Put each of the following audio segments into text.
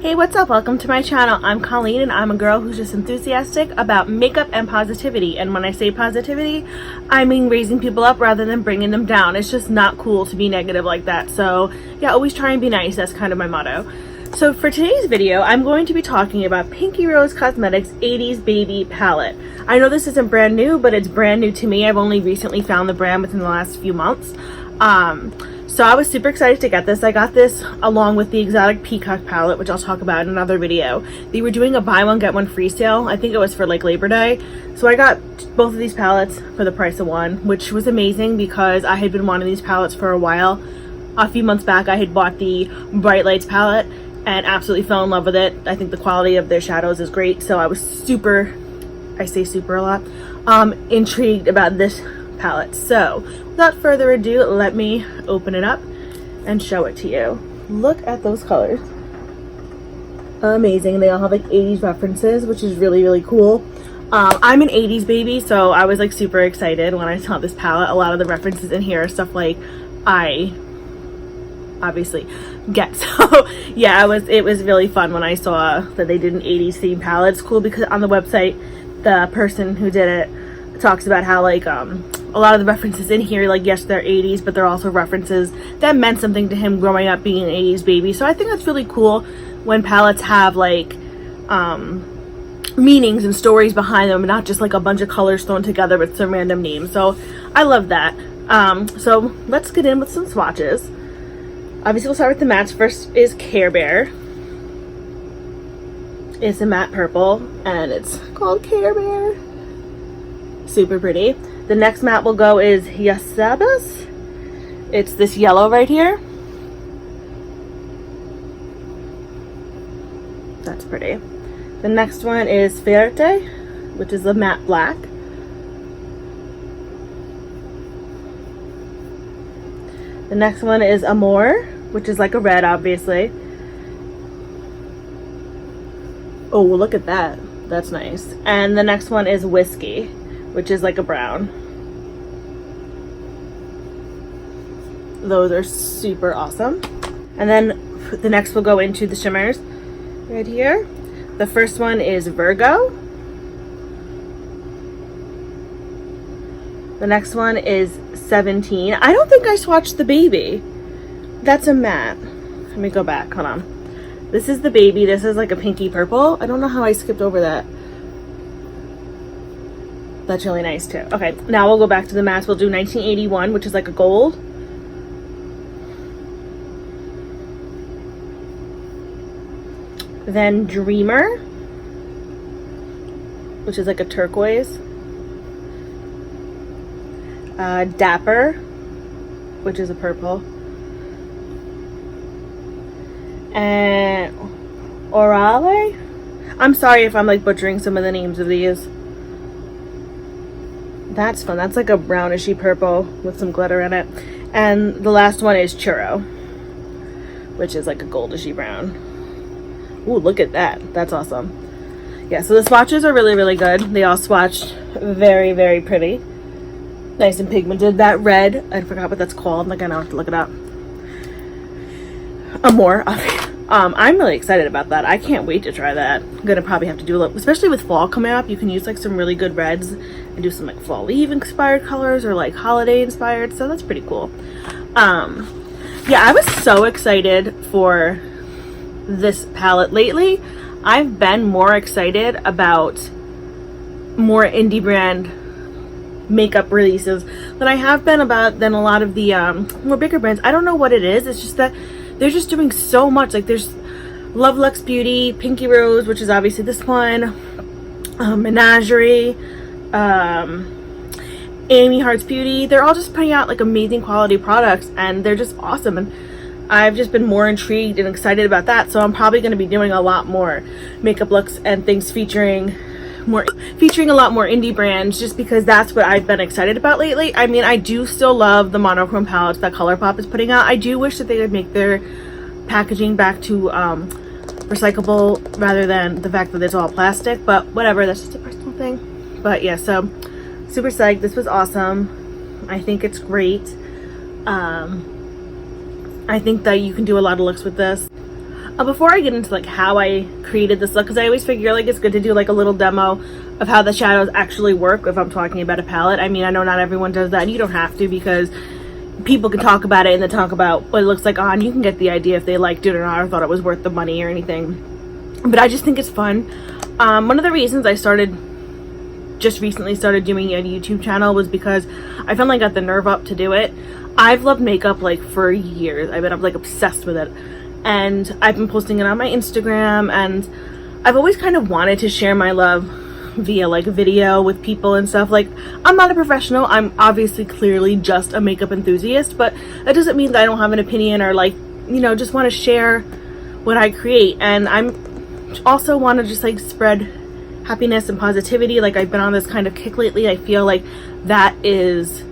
Hey, what's up? Welcome to my channel. I'm Colleen and I'm a girl who's just enthusiastic about makeup and positivity. And when I say positivity, I mean raising people up rather than bringing them down. It's just not cool to be negative like that. So yeah, always try and be nice. That's kind of my motto. So for today's video, I'm going to be talking about Pinky Rose Cosmetics 80s Baby Palette. I know this isn't brand new, but it's brand new to me. I've only recently found the brand within the last few months. So I was super excited to get this. I got this along with the Exotic Peacock palette, which I'll talk about in another video. They were doing a buy one get one free sale. I think it was for like Labor Day. So I got both of these palettes for the price of one, which was amazing because I had been wanting these palettes for a while. A few months back, I had bought the Bright Lights palette and absolutely fell in love with it. I think the quality of their shadows is great. So I was super, I say super a lot, intrigued about this palette. So without further ado, let me open it up and show it to you. Look at those colors. Amazing. They all have like 80s references, which is really cool. I'm an 80s baby, so I was like super excited when I saw this palette. A lot of the references in here are stuff like I obviously get. So yeah, it was really fun when I saw that they did an 80s theme palette. It's cool because on the website, the person who did it talks about how like a lot of the references in here, like, yes, they're 80s, but they're also references that meant something to him growing up being an 80s baby. So I think that's really cool when palettes have like meanings and stories behind them, not just like a bunch of colors thrown together with some random names. So I love that. So let's get in with some swatches. Obviously we'll start with the mattes. First is Care Bear. It's a matte purple and it's called Care Bear. Super pretty. The next matte we'll go is Yasabas. It's this yellow right here. That's pretty. The next one is Fuerte, which is a matte black. The next one is Amor, which is like a red, obviously. Oh, look at that. That's nice. And the next one is Whiskey, which is like a brown. Those are super awesome. And then the next we'll go into the shimmers right here. The first one is Virgo. The next one is 17. I don't think I swatched the baby. That's a matte. Let me go back, hold on. This is the baby. This is like a pinky purple. I don't know how I skipped over that. That's really nice too. Okay, now we'll go back to the mattes. We'll do 1981, which is like a gold. Then Dreamer, which is like a turquoise. Dapper, which is a purple. And Orale. I'm sorry if I'm like butchering some of the names of these. That's fun. That's like a brownishy purple with some glitter in it. And the last one is Churro, which is like a goldishy brown. Ooh, look at that. That's awesome. Yeah, so the swatches are really good. They all swatched very pretty. Nice and pigmented. That red, I forgot what that's called. Like, I know I have to look it up. Amor. I'm really excited about that. I can't wait to try that. I'm gonna probably have to do a little, especially with fall coming up. You can use like some really good reds and do some like fall leaf inspired colors or like holiday inspired. So that's pretty cool. Yeah, I was so excited for this palette lately. I've been more excited about more indie brand makeup releases than I have been than a lot of the more bigger brands. I don't know what it is. It's just that they're just doing so much. Like there's Love Luxe Beauty, Pinky Rose, which is obviously this one, Menagerie, Amy Hearts Beauty. They're all just putting out like amazing quality products and they're just awesome. And I've just been more intrigued and excited about that. So I'm probably going to be doing a lot more makeup looks and things featuring a lot more indie brands, just because that's what I've been excited about lately. I mean, I do still love the monochrome palettes that ColourPop is putting out. I do wish that they would make their packaging back to recyclable rather than the fact that it's all plastic, but whatever, that's just a personal thing. But yeah, so super psyched. This was awesome. I think it's great. I think that you can do a lot of looks with this. Before I get into like how I created this look, because I always figure like it's good to do like a little demo of how the shadows actually work if I'm talking about a palette. I mean, I know not everyone does that, and you don't have to, because people can talk about it and then talk about what it looks like on. You can get the idea if they liked it or not, or thought it was worth the money or anything. But I just think it's fun. One of the reasons I just recently started doing a YouTube channel was because I finally got the nerve up to do it. I've loved makeup like for years. I've been like obsessed with it. And I've been posting it on my Instagram, and I've always kind of wanted to share my love via like video with people and stuff. Like, I'm not a professional. I'm obviously clearly just a makeup enthusiast, but that doesn't mean that I don't have an opinion or like, you know, just want to share what I create. And I'm also want to just like spread happiness and positivity. Like, I've been on this kind of kick lately. I feel like that is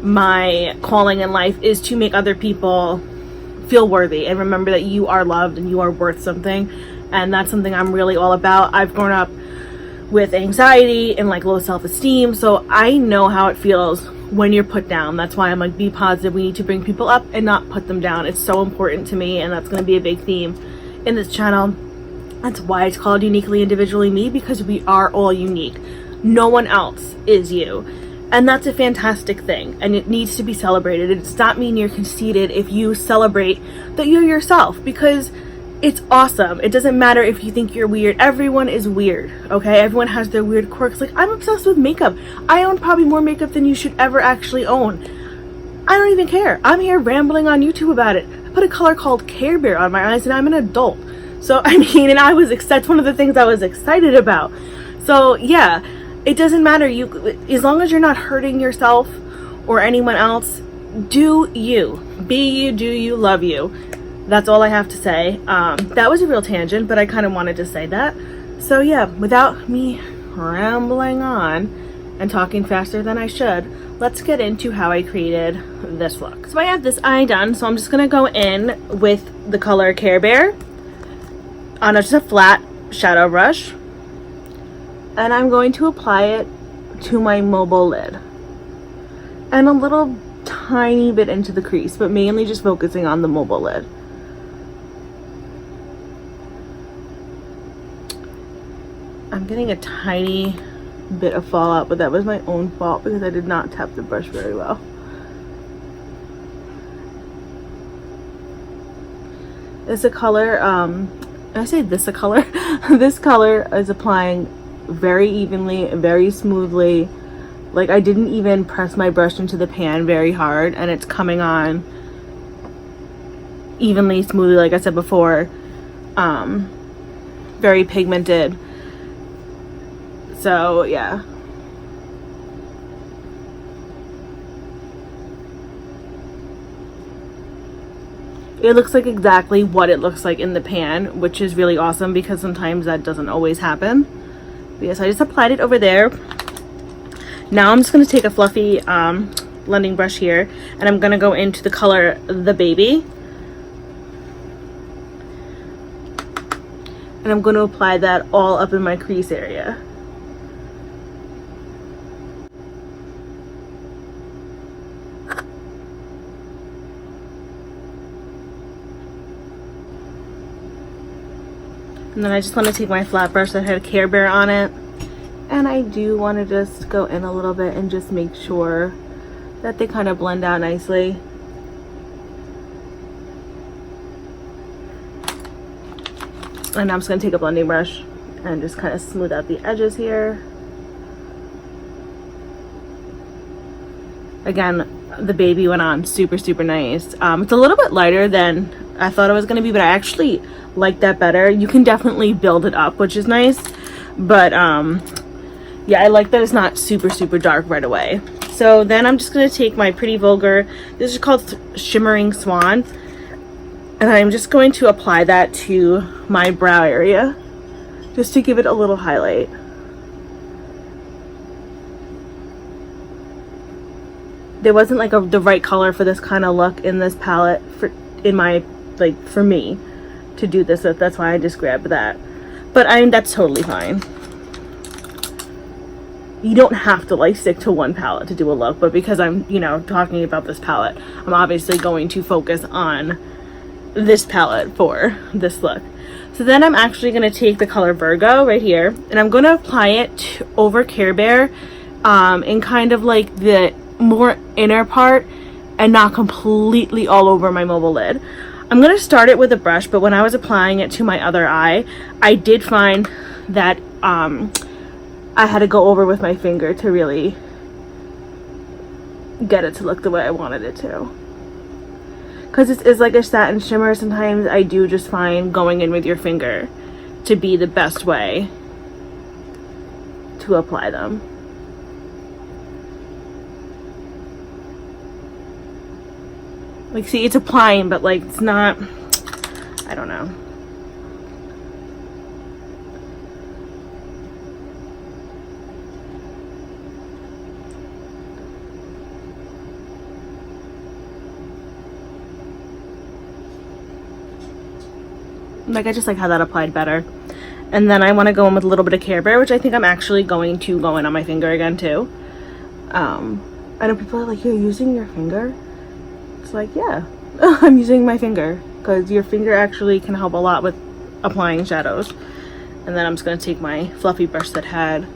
my calling in life, is to make other people feel worthy and remember that you are loved and you are worth something. And that's something I'm really all about. I've grown up with anxiety and like low self-esteem, so I know how it feels when you're put down. That's why I'm like, be positive. We need to bring people up and not put them down. It's so important to me, and that's going to be a big theme in this channel. That's why it's called Uniquely Individually Me, because we are all unique. No one else is you. And that's a fantastic thing, and it needs to be celebrated. It does not mean you're conceited if you celebrate that you're yourself, because it's awesome. It doesn't matter if you think you're weird. Everyone is weird, okay? Everyone has their weird quirks. Like, I'm obsessed with makeup. I own probably more makeup than you should ever actually own. I don't even care. I'm here rambling on YouTube about it. I put a color called Care Bear on my eyes, and I'm an adult. So, I mean, and that's one of the things I was excited about. So, yeah. It doesn't matter, as long as you're not hurting yourself or anyone else. Do you. Be you, do you, love you. That's all I have to say. That was a real tangent, but I kind of wanted to say that. So yeah, without me rambling on and talking faster than I should, let's get into how I created this look. So I have this eye done, so I'm just going to go in with the color Care Bear on just a flat shadow brush. And I'm going to apply it to my mobile lid and a little tiny bit into the crease, but mainly just focusing on the mobile lid. I'm getting a tiny bit of fallout, but that was my own fault because I did not tap the brush very well. It's a color, I say this a color, this color is applying very evenly, very smoothly. Like, I didn't even press my brush into the pan very hard, and it's coming on evenly, smoothly, like I said before. Very pigmented. So yeah, it looks like exactly what it looks like in the pan, which is really awesome because sometimes that doesn't always happen. But yes, I just applied it over there. Now I'm just going to take a fluffy blending brush here, and I'm going to go into the color The Baby. And I'm going to apply that all up in my crease area. And then I just want to take my flat brush that had Care Bear on it, and I do want to just go in a little bit and just make sure that they kind of blend out nicely. And I'm just going to take a blending brush and just kind of smooth out the edges here. Again, The Baby went on super, super nice. It's a little bit lighter than I thought it was going to be, but I actually like that better. You can definitely build it up, which is nice. But yeah, I like that it's not super, super dark right away. So then I'm just going to take my Pretty Vulgar. This is called Shimmering Swan. And I'm just going to apply that to my brow area, just to give it a little highlight. There wasn't like the right color for this kind of look in this palette for me to do this with. That's why I just grabbed that. But that's totally fine. You don't have to like stick to one palette to do a look, but because I'm, talking about this palette, I'm obviously going to focus on this palette for this look. So then I'm actually going to take the color Virgo right here, and I'm going to apply it over Care Bear in kind of like the more inner part and not completely all over my mobile lid. I'm going to start it with a brush, but when I was applying it to my other eye, I did find that I had to go over with my finger to really get it to look the way I wanted it to. Because it's like a satin shimmer, sometimes I do just find going in with your finger to be the best way to apply them. Like, see, it's applying, but like it's not, I don't know. Like, I just like how that applied better. And then I want to go in with a little bit of Care Bear, which I think I'm actually going to go in on my finger again too. I know people are like, you're using your finger? It's like, yeah, I'm using my finger, because your finger actually can help a lot with applying shadows. And then I'm just going to take my fluffy brush that had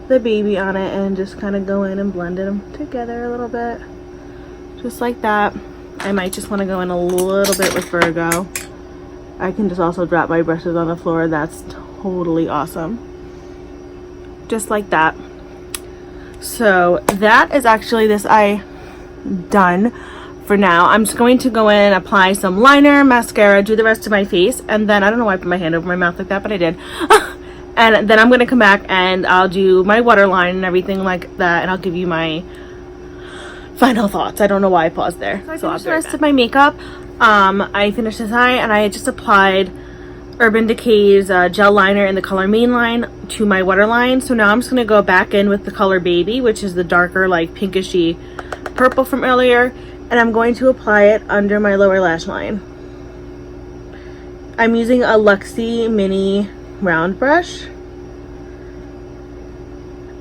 the baby on it and just kind of go in and blend them together a little bit. Just like that. I might just want to go in a little bit with Virgo. I can just also drop my brushes on the floor. That's totally awesome. Just like that. So that is actually this eye done for now. I'm just going to go in, apply some liner, mascara, do the rest of my face, and then I don't know why I put my hand over my mouth like that, but I did. And then I'm going to come back and I'll do my waterline and everything like that, and I'll give you my final thoughts. I don't know why I paused there. So I'll do the rest of my makeup. I finished this eye and I just applied Urban Decay's gel liner in the color Mainline to my waterline. So now I'm just going to go back in with the color Baby, which is the darker, like pinkishy purple from earlier, and I'm going to apply it under my lower lash line. I'm using a Luxie mini round brush.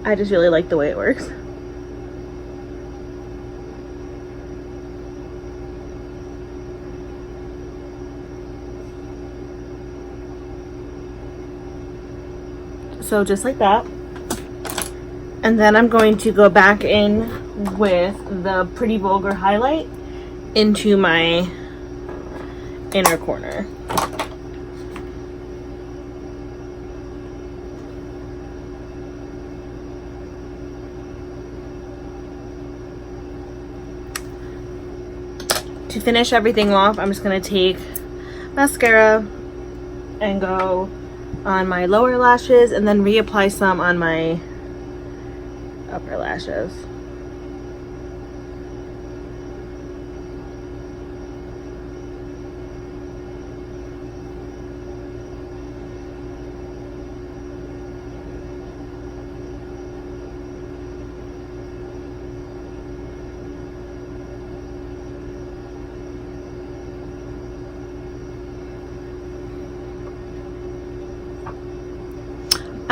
I just really like the way it works. So just like that. And then I'm going to go back in with the Pretty Vulgar highlight into my inner corner. To finish everything off, I'm just going to take mascara and go on my lower lashes and then reapply some on my upper lashes.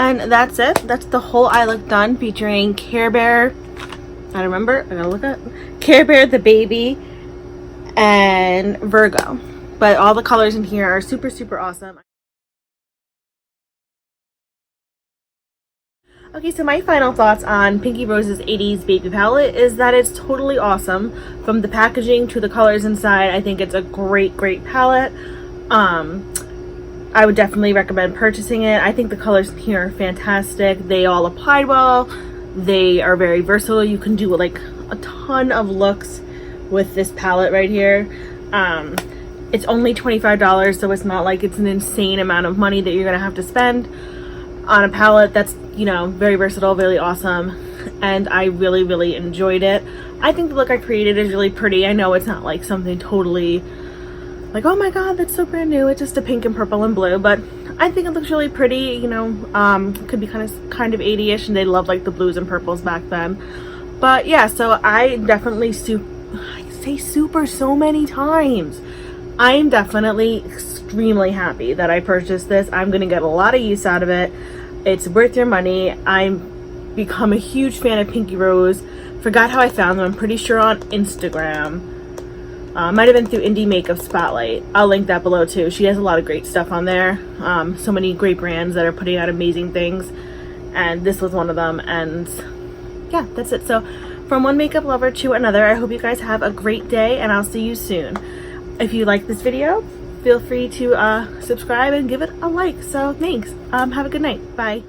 And that's it. That's the whole eye look done, featuring Care Bear. I remember, I gotta look at Care Bear, the Baby, and Virgo. But all the colors in here are super, super awesome. Okay, so my final thoughts on Pinky Rose's 80s Baby palette is that it's totally awesome. From the packaging to the colors inside, I think it's a great, great palette. I would definitely recommend purchasing it. I think the colors here are fantastic. They all applied well. They are very versatile. You can do like a ton of looks with this palette right here. It's only $25, so it's not like it's an insane amount of money that you're gonna have to spend on a palette that's, you know, very versatile, really awesome. And I really, really enjoyed it. I think the look I created is really pretty. I know it's not like something totally like, oh my god, that's so brand new. It's just a pink and purple and blue, but I think it looks really pretty. You know, could be kind of 80ish, and they loved like the blues and purples back then. But yeah, so I definitely I say super so many times. I'm definitely extremely happy that I purchased this. I'm gonna get a lot of use out of it. It's worth your money. I've become a huge fan of Pinky Rose. Forgot how I found them. I'm pretty sure on Instagram. Might have been through Indie Makeup Spotlight. I'll link that below too. She has a lot of great stuff on there. So many great brands that are putting out amazing things, and this was one of them. And yeah, that's it. So from one makeup lover to another, I hope you guys have a great day, and I'll see you soon. If you like this video, feel free to subscribe and give it a like. So thanks. Have a good night. Bye.